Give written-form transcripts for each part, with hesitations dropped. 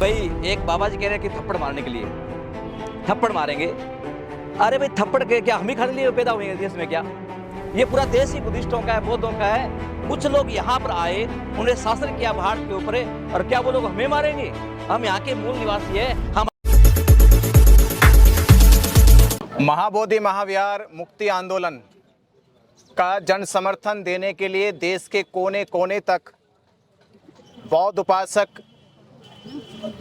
भाई एक बाबा जी कह रहे हैं कि थप्पड़ मारने के लिए थप्पड़ मारेंगे। अरे भाई थप्पड़ के क्या हम ही खाने लिए पैदा हुए हैं देश में क्या? ये पूरा देश ही बुद्धिस्टों का है, बौद्धों का है। कुछ लोग यहाँ पर आए, उन्हें शासन किया भारत के ऊपर, और क्या वो लोग हमें मारेंगे? हम यहाँ के मूल निवासी है। हम महाबोधि महाविहार मुक्ति आंदोलन का जन समर्थन देने के लिए देश के कोने कोने तक बौद्ध उपासक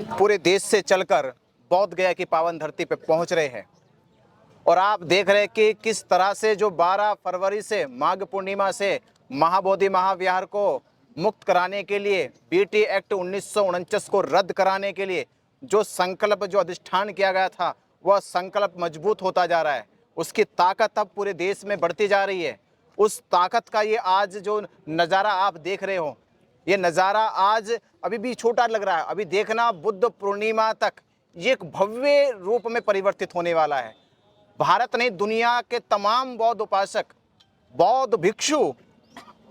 पूरे देश से चलकर बौद्ध गया की पावन धरती पर पहुंच रहे हैं। और आप देख रहे हैं कि किस तरह से जो 12 फरवरी से माघ पूर्णिमा से महाबोधि महाविहार को मुक्त कराने के लिए, बीटी एक्ट 1949 को रद्द कराने के लिए जो संकल्प, जो अधिष्ठान किया गया था, वह संकल्प मजबूत होता जा रहा है। उसकी ताकत अब पूरे देश में बढ़ती जा रही है। उस ताकत का ये आज जो नज़ारा आप देख रहे हो, ये नज़ारा आज अभी भी छोटा लग रहा है। अभी देखना, बुद्ध पूर्णिमा तक ये एक भव्य रूप में परिवर्तित होने वाला है। भारत ने दुनिया के तमाम बौद्ध उपासक, बौद्ध भिक्षु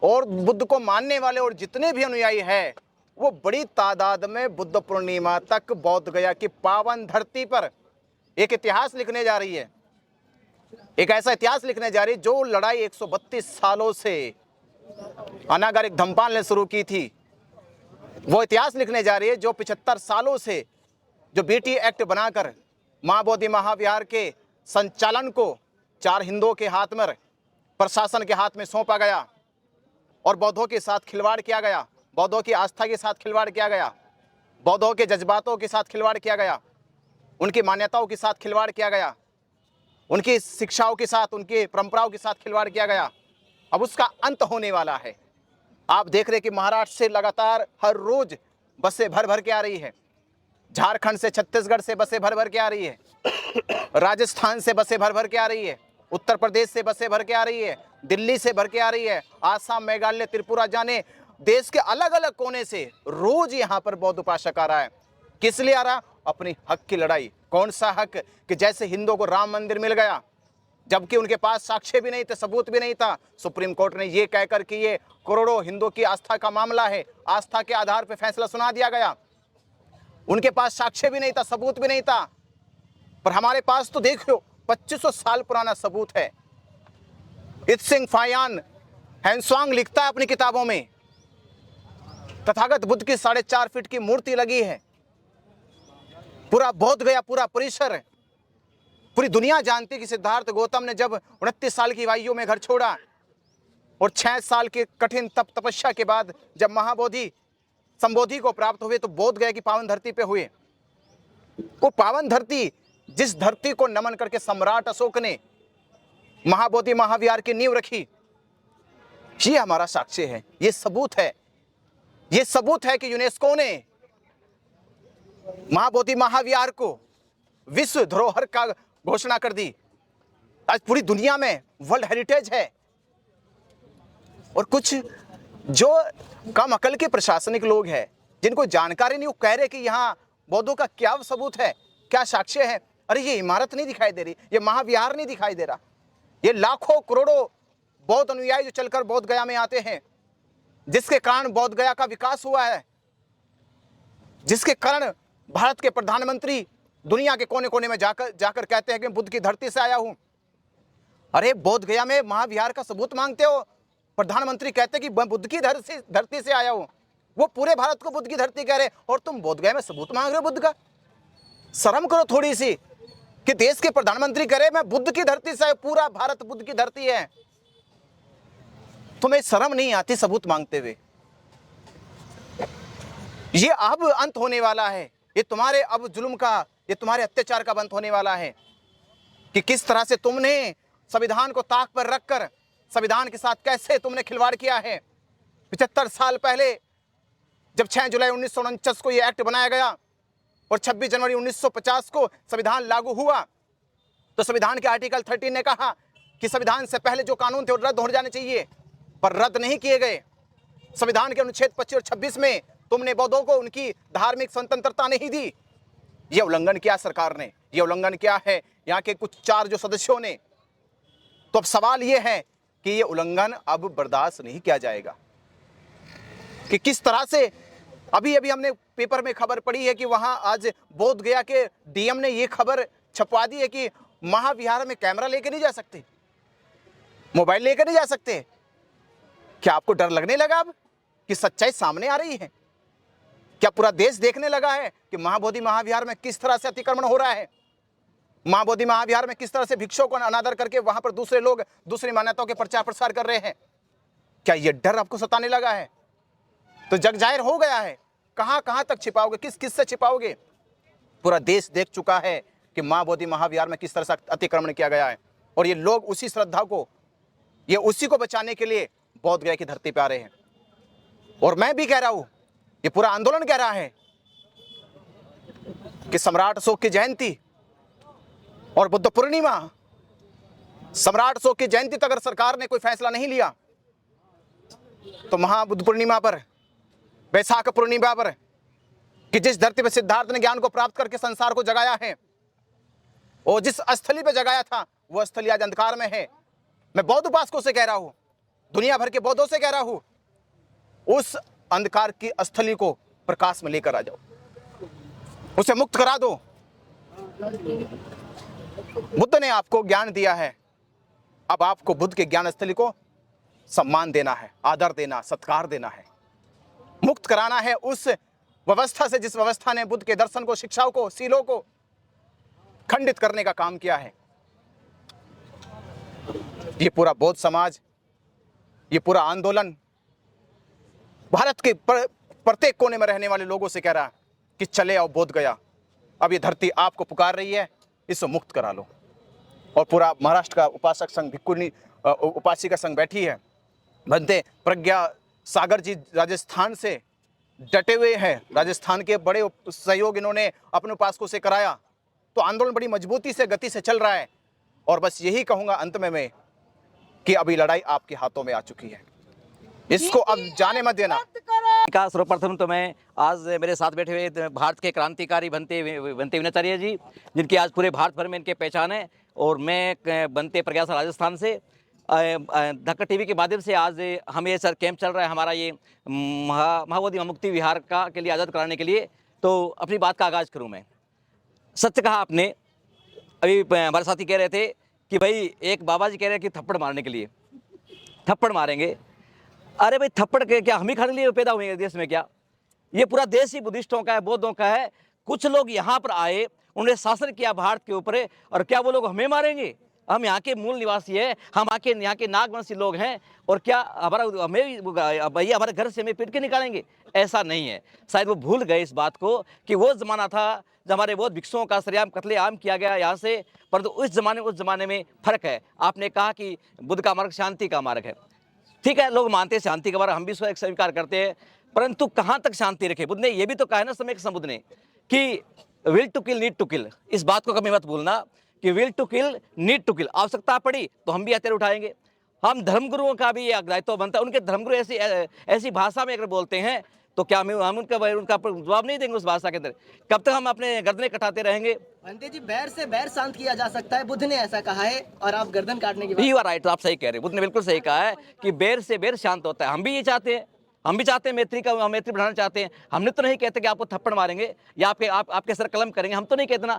और बुद्ध को मानने वाले और जितने भी अनुयायी हैं, वो बड़ी तादाद में बुद्ध पूर्णिमा तक बौद्ध गया की पावन धरती पर एक इतिहास लिखने जा रही है। एक ऐसा इतिहास लिखने जा रही है जो लड़ाई 132 सालों से अनागरिक धम्मपाल ने शुरू की थी, वो इतिहास लिखने जा रही है। जो 75 सालों से जो बीटी एक्ट बनाकर महाबोधि महाविहार के संचालन को 4 हिंदुओं के हाथ में, प्रशासन के हाथ में सौंपा गया और बौद्धों के साथ खिलवाड़ किया गया, बौद्धों की आस्था के साथ खिलवाड़ किया गया, बौद्धों के जज्बातों के साथ खिलवाड़ किया गया, उनकी मान्यताओं के साथ खिलवाड़ किया गया, उनकी शिक्षाओं के साथ, उनकी परंपराओं के साथ खिलवाड़ किया गया। अब उसका अंत होने वाला है। आप देख रहे कि महाराष्ट्र से लगातार हर रोज बसें भर भर के आ रही है, झारखंड से, छत्तीसगढ़ से बसें भर भर के आ रही है, राजस्थान से बसें भर भर के आ रही है, उत्तर प्रदेश से बसें भर के आ रही है, दिल्ली से भर के आ रही है, आसाम, मेघालय, त्रिपुरा, जाने देश के अलग अलग कोने से रोज यहाँ पर बौद्ध उपासक आ रहा है। किस लिए आ रहा? अपनी हक की लड़ाई। कौन सा हक? कि जैसे हिंदुओं को राम मंदिर मिल गया, जबकि उनके पास साक्ष्य भी नहीं थे, सबूत भी नहीं था, सुप्रीम कोर्ट ने ये कहकर कि ये करोड़ों हिंदुओं की आस्था का मामला है, आस्था के आधार पर फैसला सुना दिया गया। उनके पास साक्ष्य भी नहीं था, सबूत भी नहीं था, पर हमारे पास तो देखो 2500 साल पुराना सबूत है। इत्सिंग फायान हैंसवांग लिखता है अपनी किताबों में, तथागत बुद्ध की 4.5 फीट की मूर्ति लगी है। पूरा बौद्ध गया, पूरा परिसर, पूरी दुनिया जानती है कि सिद्धार्थ गौतम ने जब 29 साल की आयु में घर छोड़ा और 6 साल के कठिन तप तपस्या के बाद जब महाबोधि संबोधि को प्राप्त हुए तो बोध गया की पावन धरती पे हुए। वो पावन धरती, जिस धरती को नमन करके सम्राट अशोक ने महाबोधि महाविहार की नींव रखी, ये हमारा साक्ष्य है, ये सबूत है। ये सबूत है कि यूनेस्को ने महाबोधि महाविहार को विश्व धरोहर का घोषणा कर दी। आज पूरी दुनिया में वर्ल्ड हेरिटेज है। और कुछ जो कम अकल के प्रशासनिक लोग हैं, जिनको जानकारी नहीं, वो कह रहे कि यहाँ बौद्धों का क्या सबूत है, क्या साक्ष्य है। अरे ये इमारत नहीं दिखाई दे रही, ये महाविहार नहीं दिखाई दे रहा, ये लाखों करोड़ों बौद्ध अनुयायी जो चलकर बौद्ध गया में आते हैं, जिसके कारण बौद्ध गया का विकास हुआ है, जिसके कारण भारत के प्रधानमंत्री दुनिया के कोने कोने में जाकर कहते हैं कि मैं बुद्ध की धरती से आया हूं। अरे बोध गया में महाविहार का सबूत मांगते हो, प्रधानमंत्री कहते हैं कि मैं बुद्ध की धरती से आया हूं। वो पूरे भारत को बुद्ध की धरती कह रहे, और तुम बोध गया में सबूत मांग रहे हो बुद्ध का। शर्म करो थोड़ी सी कि देश के प्रधानमंत्री कह रहे मैं बुद्ध की धरती से आया, पूरा भारत बुद्ध की धरती है। तुम्हें शर्म नहीं आती सबूत मांगते हुए? ये अब अंत होने वाला है। ये तुम्हारे अब जुल्म का, ये तुम्हारे अत्याचार का अंत होने वाला है कि किस तरह से तुमने संविधान को ताक पर रखकर संविधान के साथ कैसे तुमने खिलवाड़ किया है। 75 साल पहले जब 6 जुलाई 1949 को यह एक्ट बनाया गया और 26 जनवरी 1950 को संविधान लागू हुआ, तो संविधान के आर्टिकल 13 ने कहा कि संविधान से पहले जो कानून थे वो रद्द हो जाने चाहिए, पर रद्द नहीं किए गए। संविधान के अनुच्छेद 25 और 26 में तुमने बौद्धों को उनकी धार्मिक स्वतंत्रता नहीं दी। यह उल्लंघन किया सरकार ने, यह उल्लंघन किया है यहाँ के कुछ 4 जो सदस्यों ने। तो अब सवाल यह है कि यह उल्लंघन अब बर्दाश्त नहीं किया जाएगा कि किस तरह से अभी अभी हमने पेपर में खबर पड़ी है कि वहां आज बोध गया के डीएम ने ये खबर छपवा दी है कि महाविहार में कैमरा लेके नहीं जा सकते, मोबाइल लेकर नहीं जा सकते। क्या आपको डर लगने लगा अब कि सच्चाई सामने आ रही है? क्या पूरा देश देखने लगा है कि महाबोधि महाविहार में किस तरह से अतिक्रमण हो रहा है? महाबोधि महाविहार में किस तरह से भिक्षुओं को अनादर करके वहां पर दूसरे लोग दूसरी मान्यताओं के प्रचार प्रसार कर रहे हैं? क्या यह डर आपको सताने लगा है? तो जग जाहिर हो गया है। कहां कहां तक छिपाओगे, किस किस से छिपाओगे? पूरा देश देख चुका है कि महाबोधि महाविहार में किस तरह से अतिक्रमण किया गया है, और ये लोग उसी श्रद्धा को, ये उसी को बचाने के लिए बोध गया की धरती पे आ रहे हैं। और मैं भी कह रहा हूं, ये पूरा आंदोलन कह रहा है कि सम्राट अशोक की जयंती और बुद्ध पूर्णिमा, सम्राट अशोक की जयंती तक अगर सरकार ने कोई फैसला नहीं लिया तो महाबुद्ध पूर्णिमा पर, वैशाख पूर्णिमा पर, कि जिस धरती पर सिद्धार्थ ने ज्ञान को प्राप्त करके संसार को जगाया है, और जिस स्थली पर जगाया था वह स्थली आज अंधकार में है। मैं बौद्ध उपासकों से कह रहा हूं, दुनिया भर के बौद्धों से कह रहा हूं, उस अंधकार की स्थली को प्रकाश में लेकर आ जाओ, उसे मुक्त करा दो। बुद्ध ने आपको ज्ञान दिया है, अब आपको बुद्ध के ज्ञान स्थली को सम्मान देना है, आदर देना, सत्कार देना है, मुक्त कराना है उस व्यवस्था से जिस व्यवस्था ने बुद्ध के दर्शन को, शिक्षाओं को, सीलों को खंडित करने का काम किया है। ये पूरा बौद्ध समाज, ये पूरा आंदोलन भारत के प्रत्येक कोने में रहने वाले लोगों से कह रहा है कि चले आओ बोध गया, अब ये धरती आपको पुकार रही है, इसको मुक्त करा लो। और पूरा महाराष्ट्र का उपासक संघ, भिक्खुनी उपासिका संघ बैठी है, बनते प्रज्ञा सागर जी राजस्थान से डटे हुए हैं, राजस्थान के बड़े सहयोग इन्होंने अपने उपासकों से कराया। तो आंदोलन बड़ी मजबूती से, गति से चल रहा है। और बस यही कहूंगा अंत में मैं कि अभी लड़ाई आपके हाथों में आ चुकी है, इसको अब जाने मत देना। का सर्वप्रथम तो मैं आज मेरे साथ बैठे हुए भारत के क्रांतिकारी बनते विनाचार्य जी, जिनकी आज पूरे भारत भर में इनके पहचान है, और मैं बनते प्रज्ञा राजस्थान से धक्का टीवी के माध्यम से आज हम ये सर कैंप चल रहा है हमारा, ये महाबोधि मुक्ति विहार का के लिए आज़ाद कराने के लिए। तो अपनी बात का आगाज़ करूं मैं। सच कहा आपने, अभी हमारे साथी कह रहे थे कि भाई एक बाबा जी कह रहे हैं कि थप्पड़ मारने के लिए, थप्पड़ मारेंगे। अरे भाई थप्पड़ के क्या हम ही खाने लिए पैदा हुए हैं देश में? क्या ये पूरा देश ही बुद्धिस्टों का है, बौद्धों का है? कुछ लोग यहाँ पर आए, उन्होंने शासन किया भारत के ऊपर, और क्या वो लोग हमें मारेंगे? हम यहाँ के मूल निवासी हैं, हम यहाँ के नागवंशी लोग हैं, और क्या हमें भैया हमारे घर से हमें पीट के निकालेंगे? ऐसा नहीं है। शायद वो भूल गए इस बात को कि वो ज़माना था जब हमारे बहुत भिक्षुओं का सरेआम कत्लेआम किया गया यहाँ से, परंतु उस ज़माने में फ़र्क है। आपने कहा कि बुद्ध का मार्ग शांति का मार्ग है, ठीक है, लोग मानते हैं शांति का मार्ग, हम भी इसको स्वीकार करते हैं, परंतु कहाँ तक शांति रखे? बुद्ध ने ये भी तो कहा है ना समय बुद्ध ने कि will to kill need to kill. इस बात को कभी मत भूलना कि will to kill need to kill. आवश्यकता पड़ी तो हम भी हथियार उठाएंगे। हम धर्मगुरुओं का भी ये दायित्व बनता है। उनके धर्मगुरु ऐसी भाषा में अगर बोलते हैं तो क्या हम उनका जवाब नहीं देंगे उस भाषा के अंदर? कब तक हम अपने गर्दनें कटाते रहेंगे? भंते जी, बैर से बैर शांत किया जा सकता है, बुद्ध ने ऐसा कहा है, और आप गर्दन काटने की बात। यू आर राइट, आप सही कह रहे हैं। बुद्ध ने बिल्कुल सही कहा है कि बैर से बैर शांत होता है। हम भी ये चाहते हैं, हम भी चाहते हैं मैत्री बढ़ाना चाहते हैं। हमने तो नहीं कहते कि आपको थप्पड़ मारेंगे या आपके सर कलम करेंगे, हम तो नहीं कहते ना।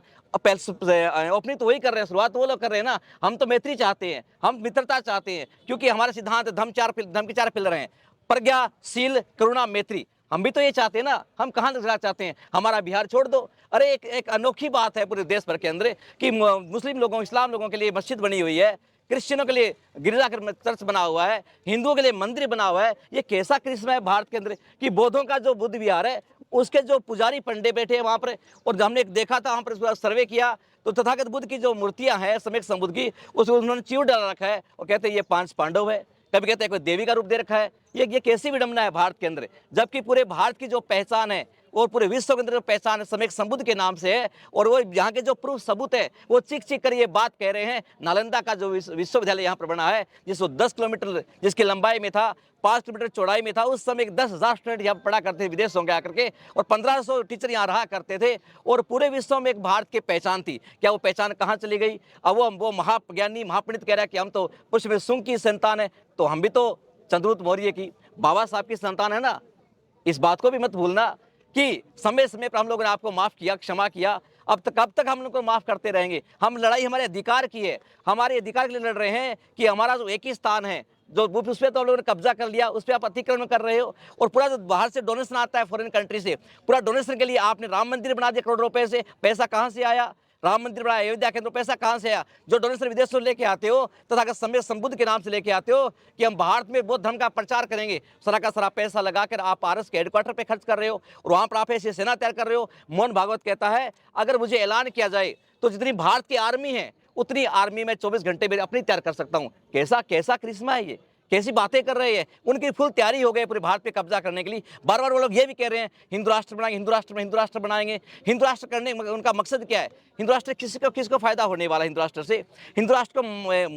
ओपनिंग तो वही कर रहे हैं, शुरुआत वो लोग कर रहे हैं ना। हम तो मैत्री चाहते हैं, हम मित्रता चाहते हैं, क्योंकि हमारे सिद्धांत धर्म के 4 पिलर हैं, प्रज्ञा, शील, करुणा, मैत्री। हम भी तो ये चाहते हैं ना। हम कहाँ तक चाहते हैं? हमारा बिहार छोड़ दो। अरे एक अनोखी बात है पूरे देश भर के अंदर कि मुस्लिम लोगों, इस्लाम लोगों के लिए मस्जिद बनी हुई है, क्रिश्चियनों के लिए गिरजाघर चर्च बना हुआ है, हिंदुओं के लिए मंदिर बना हुआ है। ये कैसा क्रिस्म है भारत के अंदर कि बौद्धों का जो बुद्ध विहार है उसके जो पुजारी पंडे बैठे हैं वहाँ पर, और हमने देखा था वहाँ पर सर्वे किया तो तथागत बुद्ध की जो मूर्तियाँ हैं सम्यक संबुद्ध की, उसको उन्होंने चिव डाला रखा है और कहते हैं ये 5 पांडव है, कभी कहते हैं कोई देवी का रूप दे रखा है। ये कैसी विडंबना है भारत के अंदर, जबकि पूरे भारत की जो पहचान है और पूरे विश्व के अंदर जो पहचान है सम्यक संबुद्ध के नाम से है, और वो यहाँ के जो प्रूफ सबूत है वो चीख कर ये बात कह रहे हैं। नालंदा का जो विश्वविद्यालय यहाँ पर बना है, जिसको 10 किलोमीटर जिसकी लंबाई में था, 5 किलोमीटर चौड़ाई में था, उस समय 10,000 स्टूडेंट यहाँ पढ़ा करते थे विदेशों के आकर के, और 1500 टीचर यहाँ रहा करते थे, और पूरे विश्व में एक भारत की पहचान थी। क्या वो पहचान कहाँ चली गई? अब वो महाज्ञानी महापंडित कह रहा है कि हम तो पुष्प सिंह की संतान है, तो हम भी तो चंद्रगुप्त मौर्य की, बाबा साहब की संतान है ना। इस बात को भी मत भूलना कि समय समय पर हम लोगों ने आपको माफ़ किया, क्षमा किया। अब तक कब तक हम लोग को माफ़ करते रहेंगे? हम लड़ाई हमारे अधिकार की है, हमारे अधिकार के लिए लड़ रहे हैं कि हमारा जो एक ही स्थान है, जो उस पर तो हम लोगों ने कब्जा कर लिया, उस पर आप अतिक्रमण कर रहे हो। और पूरा जो बाहर से डोनेशन आता है फॉरेन कंट्री से, पूरा डोनेशन के लिए आपने राम मंदिर बना दिया करोड़ों रुपए से। पैसा कहाँ से आया? राम मंदिर बनाया, अयोध्या के अंदर, पैसा कहाँ से आया? जो डोनेशन विदेशों से लेके आते हो तथा समय संबुद्ध के नाम से लेके आते हो कि हम भारत में बौद्ध धर्म का प्रचार करेंगे, सारा का सारा पैसा लगाकर आप पारस के हेडक्वार्टर पे खर्च कर रहे हो और वहाँ पर आप ऐसी सेना तैयार कर रहे हो। मोहन भागवत कहता है अगर मुझे ऐलान किया जाए तो जितनी भारत की आर्मी है उतनी आर्मी मैं 24 घंटे में अपनी तैयार कर सकता हूँ। कैसा कैसा करिश्मा है ये, कैसी बातें कर रहे हैं। उनकी फुल तैयारी हो गई पूरे भारत पे कब्जा करने के लिए। बार बार वो लोग ये भी कह रहे हैं हिंदू राष्ट्र बनाएंगे, हिंदू राष्ट्र बनाएंगे। हिंदू राष्ट्र करने उनका मकसद क्या है? हिंदू राष्ट्र किसको फायदा होने वाला है? हिंदू राष्ट्र से हिंदू राष्ट्र को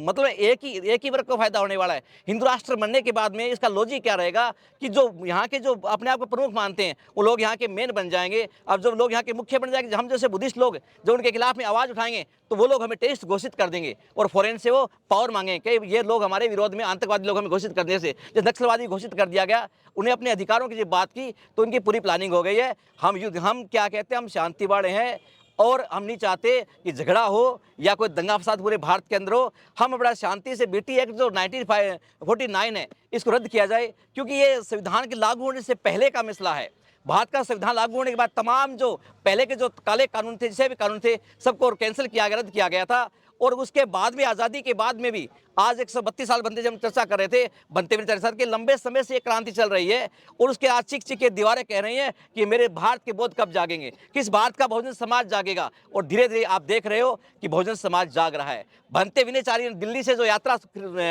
मतलब एक ही वर्ग को फायदा होने वाला है। हिंदू राष्ट्र बनने के बाद में इसका लॉजिक क्या रहेगा कि जो यहाँ के जो अपने आप को प्रमुख मानते हैं वो लोग यहाँ के मेन बन जाएंगे। अब जब लोग यहाँ के मुख्य बन जाएंगे, हम जैसे बुद्धिस्ट लोग जो उनके खिलाफ में आवाज़ उठाएंगे तो वो लोग हमें टेररिस्ट घोषित कर देंगे और फॉरेन से वो पावर मांगेंगे कि ये लोग हमारे विरोध में आतंकवादी लोग हमें घोषित करने से, जब नक्सलवादी घोषित कर दिया गया, उन्हें अपने अधिकारों की जब बात की तो उनकी पूरी प्लानिंग हो गई है। हम क्या कहते हैं, हम शांति बाड़े हैं और हम नहीं चाहते कि झगड़ा हो या कोई दंगा फसाद पूरे भारत के अंदर हो। हम बड़ा शांति से बीटी एक्ट जो 1949 है इसको रद्द किया जाए, क्योंकि ये संविधान के लागू होने से पहले का मसला है। भारत का संविधान लागू होने के बाद तमाम जो पहले के जो काले कानून थे, जिसे भी कानून थे, सबको कैंसिल किया गया, रद्द किया गया था। और उसके बाद में आज़ादी के बाद में भी आज 132 साल बनते, जब हम चर्चा कर रहे थे बनते हुए 40 साल के लंबे समय से ये क्रांति चल रही है और उसके आज चिक चिक के दीवारें कह रही हैं कि मेरे भारत के बौद्ध कब जागेंगे, किस भारत का बहुजन समाज जागेगा। और धीरे धीरे आप देख रहे हो कि बहुजन समाज जाग रहा है। भंते विनयचार्य दिल्ली से जो यात्रा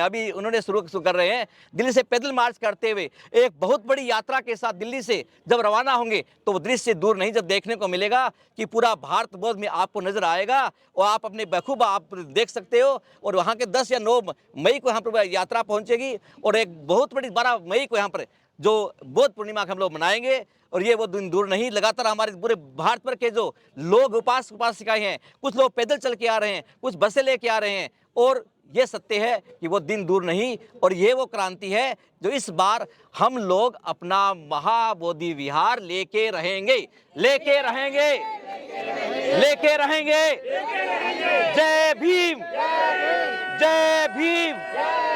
अभी उन्होंने शुरू कर रहे हैं, दिल्ली से पैदल मार्च करते हुए एक बहुत बड़ी यात्रा के साथ दिल्ली से जब रवाना होंगे तो वो दृश्य दूर नहीं जब देखने को मिलेगा कि पूरा भारत बौद्ध में आपको नजर आएगा और आप अपने बखूबा आप देख सकते हो। और वहाँ के 10 या 9 मई को यहाँ पर यात्रा पहुँचेगी और एक बहुत बड़ी 12 मई को यहाँ पर जो बौद्ध पूर्णिमा हम लोग मनाएंगे। और ये वो दिन दूर नहीं, लगातार हमारे पूरे भारत भर के जो लोग उपासिकाएं हैं, कुछ लोग पैदल चल के आ रहे हैं, कुछ बसें लेके आ रहे हैं। और ये सत्य है कि वो दिन दूर नहीं और ये वो क्रांति है जो इस बार हम लोग अपना महाबोधि विहार लेके रहेंगे, लेके रहेंगे, लेके रहेंगे। जय भीम, जय भीम।